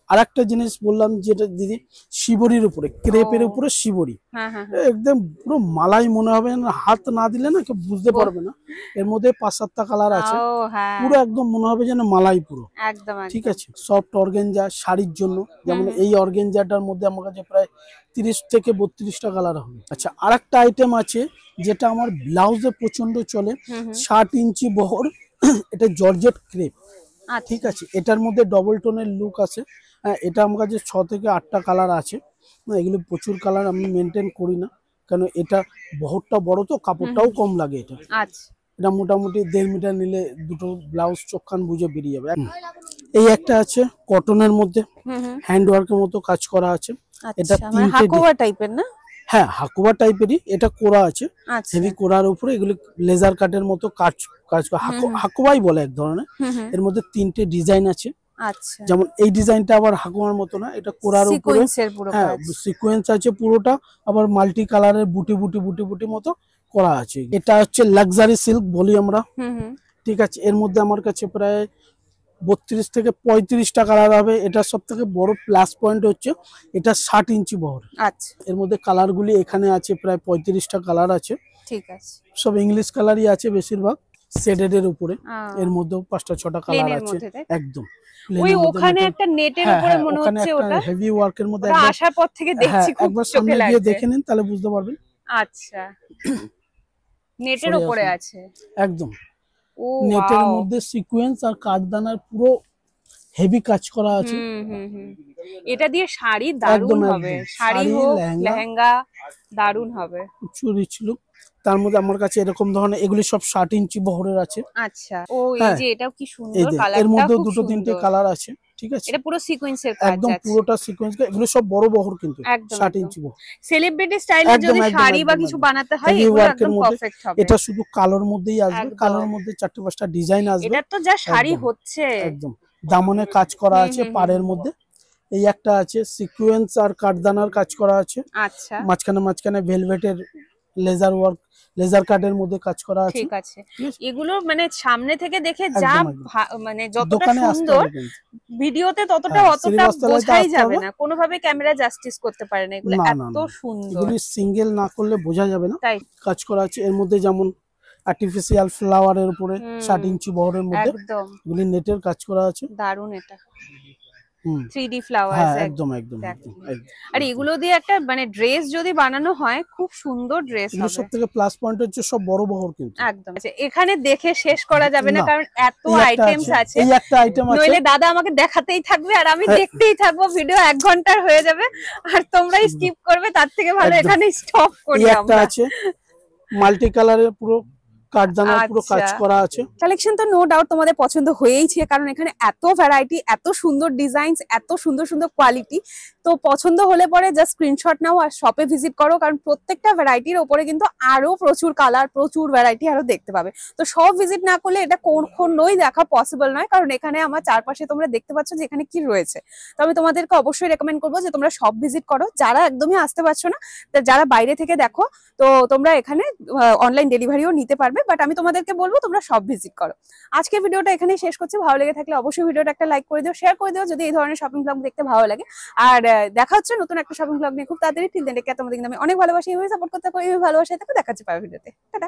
আর একটা জিনিস বললাম যেটা দিদি, শিবরির উপরে, ক্রেপের উপরে শিবরি, হ্যাঁ। একদম পুরো মালাই মনে হবে না, হাত না দিলে না কেউ বুঝতে পারবে না। এর মধ্যে 5-7টা কালার আছে, ও হ্যাঁ, পুরো একদম মনে হবে যেন মালাই পুরো। একদম ঠিক আছে, সফট অর্গানজা শাড়ির জন্য, যেমন এই অর্গানজাটার মধ্যে আমার কাছে প্রায় 30 থেকে 32টা কালার হবে। আচ্ছা, আরেকটা আইটেম আছে যেটা আমার ব্লাউজে প্রচন্ড চলে, 60 ইঞ্চি বহর, এটা জর্জেট ক্রেপ। ঠিক আছে, এটার মধ্যে ডবল টোনের লুক আছে, হ্যাঁ, এটা আমার কাছে 6 থেকে 8টা কালার আছে। এগুলো প্রচুর কালার আমি মেনটেন করি না, কারণ এটা বহরটা বড় তো কাপড়টাও কম লাগে। এটা আচ্ছা এটা মোটামুটি 1.5 মিটার নিলে দুটো ব্লাউজ চোখ কান বুঝে বেরিয়ে যাবে। এই একটা আছে কটনের মধ্যে, হ্যান্ড ওয়ার্কের মতো কাজ করা আছে। এটা আচ্ছা মানে হাকোবা টাইপের না? হ্যাঁ, হাকুবা টাইপেরই, এটা কোরা আছে, হেভি কোরার উপরে এগুলো লেজার কাটের মতো কাজ হাকুবাই বলে এক ধরনের। এর মধ্যে 3টে ডিজাইন আছে। আচ্ছা, যেমন এই ডিজাইনটা আবার হাকুয়ার মতো না, এটা কোরার উপরে হ্যাঁ সিকোয়েন্স আছে পুরোটা, আবার মাল্টি কালারের বুটি বুটি বুটি বুটি মতো করা আছে। এটা হচ্ছে লাক্সারি সিল্ক বলি আমরা, ঠিক আছে। এর মধ্যে আমার কাছে প্রায় 32 থেকে 35টা কালার হবে। এটা সব থেকে বড় প্লাস পয়েন্ট হচ্ছে এটা 60 ইঞ্চি বহর। আচ্ছা, এর মধ্যে কালারগুলি এখানে আছে প্রায় 35টা কালার আছে, ঠিক আছে। সব ইংলিশ কালারই আছে বেশিরভাগ, শেডেড এর উপরে। এর মধ্যেও 5টা 6টা কালার আছে একদম। ওই ওখানে একটা নেটের উপরে মনে হচ্ছে ওটা হেভি ওয়ার্কের মধ্যে ওটা আসার পর থেকে দেখছি খুব একবার সামনে গিয়ে দেখে নিন তাহলে বুঝতে পারবেন। আচ্ছা, নেটের উপরে আছে একদম। ও নেটের মধ্যে সিকোয়েন্স আর কাঠদানার পুরো হেভি কাজ করা আছে। এটা দিয়ে শাড়ি দারুণ হবে, শাড়ি হোক লেহেঙ্গা দারুণ হবে, প্রচুর রিচ লুক। তার মধ্যে আমার কাছে এরকম ধরনের এগুলি সব 60 ইঞ্চি বহরের আছে। আচ্ছা, ও এই যে এটাও কি সুন্দর কালারটা, এর মধ্যে দুটো তিনটে কালার আছে, ঠিক আছে। এটা পুরো সিকোয়েন্সের কাজ আছে, একদম পুরোটা সিকোয়েন্স। এগুলো সব বড় বহর কিন্তু 60 ইঞ্চি বহর। সেলিব্রিটি স্টাইলে যদি শাড়ি বা কিছু বানাতে হয় এগুলো একদম পারফেক্ট হবে। এটা শুধু কালোর মধ্যেই আসবে, কালোর মধ্যে 4-5টা ডিজাইন আসবে। এটা তো যা শাড়ি হচ্ছে একদম দামনে কাজ করা আছে পাড়ের মধ্যে। এই একটা আছে সিকোয়েন্স আর কাঠদানার কাজ করা আছে। আচ্ছা, মাঝখানে ভেলভেটের লেজার ওয়ার্ক, লেজার কাটের মধ্যে কাজ করা আছে, ঠিক আছে। এগুলো মানে সামনে থেকে দেখে যা মানে যতটা সুন্দর ভিডিওতে ততটা অতটা বোঝাই যাবে না, কোনোভাবে ক্যামেরা জাস্টিস করতে পারে না। এগুলো এত সুন্দর, এগুলো সিঙ্গেল না করলে বোঝা যাবে না। তাই কাজ করা আছে এর মধ্যে, যেমন আর্টিফিশিয়াল ফ্লাওয়ারের উপরে 60 ইঞ্চি বহরের মধ্যে এগুলি নেটের কাজ করা আছে, দারুণ। এটা 3D ফ্লাওয়ার্স একদম একদম। আর এগুলো দিয়ে একটা মানে ড্রেস যদি বানানো হয় খুব সুন্দর ড্রেস হবে। সবথেকে প্লাস পয়েন্ট হচ্ছে সব বড় বহর কিন্তু একদম। এখানে দেখে শেষ করা যাবে না, কারণ এত আইটেমস আছে। এই একটা আইটেম আছে, নইলে দাদা আমাকে দেখাতেই থাকবে আর আমি দেখতেই থাকবো, ভিডিও 1 ঘন্টার হয়ে যাবে আর তোমরাই স্কিপ করবে। তার থেকে ভালো এখানে স্টপ করি আমরা। একটা আছে মাল্টি কালারের পুরো কাঠদানার পুরো কাজ করা আছে। কালেকশন তো নো ডাউট তোমাদের পছন্দ হয়েইছে, কারণ এখানে এত ভ্যারাইটি, এত সুন্দর ডিজাইনস, এত সুন্দর সুন্দর কোয়ালিটি। তো পছন্দ হলে পরে জাস্ট স্ক্রিনশট নাও আর শপে ভিজিট করো, কারণ প্রত্যেকটা ভ্যারাইটির ওপরে কিন্তু আরো প্রচুর কালার, প্রচুর ভ্যারাইটি আরো দেখতে পাবে। তো সব ভিজিট না করলে এটা কখনোই দেখা পসিবল নয়, কারণ এখানে আমার চারপাশে তোমরা দেখতে পাচ্ছ যে এখানে কি রয়েছে। তো আমি তোমাদেরকে অবশ্যই রেকমেন্ড করবো যে তোমরা সব ভিজিট করো, যারা একদমই আসতে পারছো না, যারা বাইরে থেকে দেখো, তো তোমরা এখানে অনলাইন ডেলিভারিও নিতে পারবে, বাট আমি তোমাদেরকে বলবো তোমরা সব ভিজিট করো। আজকে ভিডিওটা এখানেই শেষ করছি। ভালো লেগে থাকলে অবশ্যই ভিডিওটা একটা লাইক করে দিও, শেয়ার করে দিও যদি এই ধরনের শপিং ব্লগ দেখতে ভালো লাগে। আর দেখা হচ্ছে নতুন একটা শপিং ব্লগ নিয়ে খুব তাড়াতাড়ি। Till then take care. তোমাদের কিন্তু আমি অনেক ভালোবাসি, এইভাবে সাপোর্ট করতে থাকো, এইভাবে ভালোবাসায় থাকো। দেখা হচ্ছে পরের ভিডিওতে। টাটা।